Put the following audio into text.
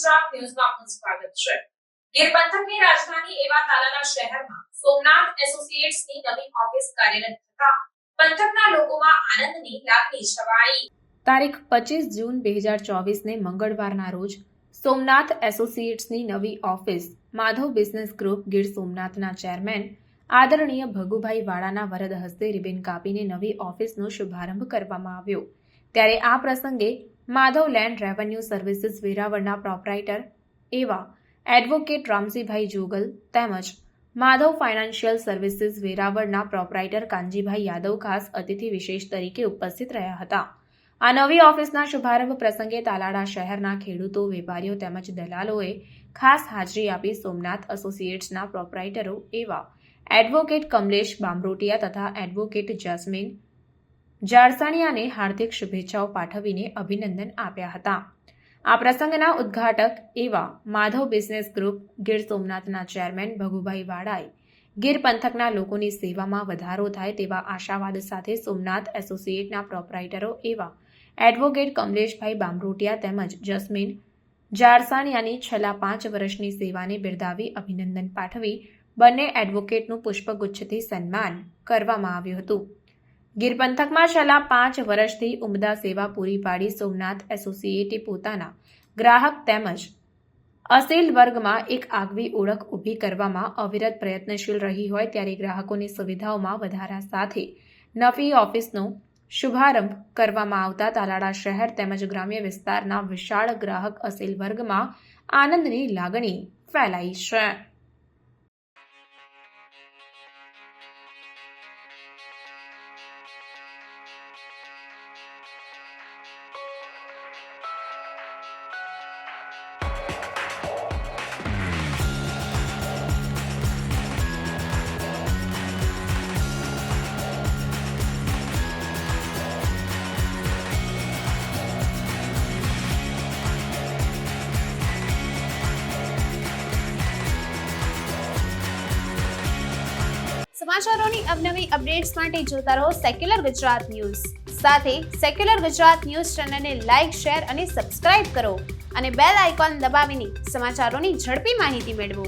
ગુજરાત ન્યૂઝમાં આપનું સ્વાગત છે. ગીર પંથકની રાજધાની એવા તાલાલા શહેરમાં સોમનાથ એસોસિએટ્સની નવી ઓફિસ કાર્યરત થતા પંથકના લોકોમાં આનંદની લાગણી છવાઈ. તારીખ 25 જૂન 2024 ને મંગળવારના રોજ સોમનાથ એસોસિએટ્સની નવી office Madhav business group Gir સોમનાથના ચેરમેન આદરણીય ભગુભાઈ વાળાના વરદ હસ્તે રિબન કાપીને નવી ઓફિસનો શુભારંભ કરવામાં આવ્યો. ત્યારે આ પ્રસંગે માધવ લેન્ડ રેવન્યુ સર્વિસીસ વેરાવળના પ્રોપરાઇટર એવા એડવોકેટ રામજીભાઈ જોગલ તેમજ માધવ ફાઇનાન્શિયલ સર્વિસીસ વેરાવળના પ્રોપરાઇટર કાનજીભાઈ યાદવ ખાસ અતિથિ વિશેષ તરીકે ઉપસ્થિત રહ્યા હતા. આ નવી ઓફિસના શુભારંભ પ્રસંગે તાલાળા શહેરના ખેડૂતો, વેપારીઓ તેમજ દલાલોએ ખાસ હાજરી આપી સોમનાથ એસોસિએટ્સના પ્રોપરાઇટરો એવા એડવોકેટ કમલેશ બામરોટિયા તથા એડવોકેટ જસ્મીન જારસાણિયાને હાર્દિક શુભેચ્છાઓ પાઠવીને અભિનંદન આપ્યા હતા. આ પ્રસંગના ઉદ્ઘાટક એવા માધવ બિઝનેસ ગ્રુપ ગીર સોમનાથના ચેરમેન ભગુભાઈ વાળાએ ગીર પંથકના લોકોની સેવામાં વધારો થાય તેવા આશાવાદ સાથે સોમનાથ એસોસિએટના પ્રોપરાઇટરો એવા એડવોકેટ કમલેશભાઈ બામરોટિયા તેમજ જસ્મીન જારસાણિયાની છેલ્લા 5 વર્ષની સેવાને બિરદાવી અભિનંદન પાઠવી બંને એડવોકેટનું પુષ્પગુચ્છથી સન્માન કરવામાં આવ્યું હતું. ગીર પંથકમાં છેલ્લા 5 વર્ષથી ઉમદા સેવા પૂરી પાડી સોમનાથ એસોસિએટે પોતાના ગ્રાહક તેમજ અસીલ વર્ગમાં એક આગવી ઓળખ ઊભી કરવામાં અવિરત પ્રયત્નશીલ રહી હોય ત્યારે ગ્રાહકોની સુવિધાઓમાં વધારા સાથે નવી ઓફિસનો શુભારંભ કરવામાં આવતા તાલાળા શહેર તેમજ ગ્રામ્ય વિસ્તારના વિશાળ ગ્રાહક અસીલ વર્ગમાં આનંદની લાગણી ફેલાઈ છે. સમાચારોની અવનવી અપડેટ્સ માટે જોતા રહો સેક્યુલર ગુજરાત ન્યૂઝ. સાથે સેક્યુલર ગુજરાત ન્યૂઝ ચેનલને લાઇક, શેર અને સબસ્ક્રાઇબ કરો અને બેલ આઇકોન દબાવીને સમાચારોની ઝડપી માહિતી મેળવો.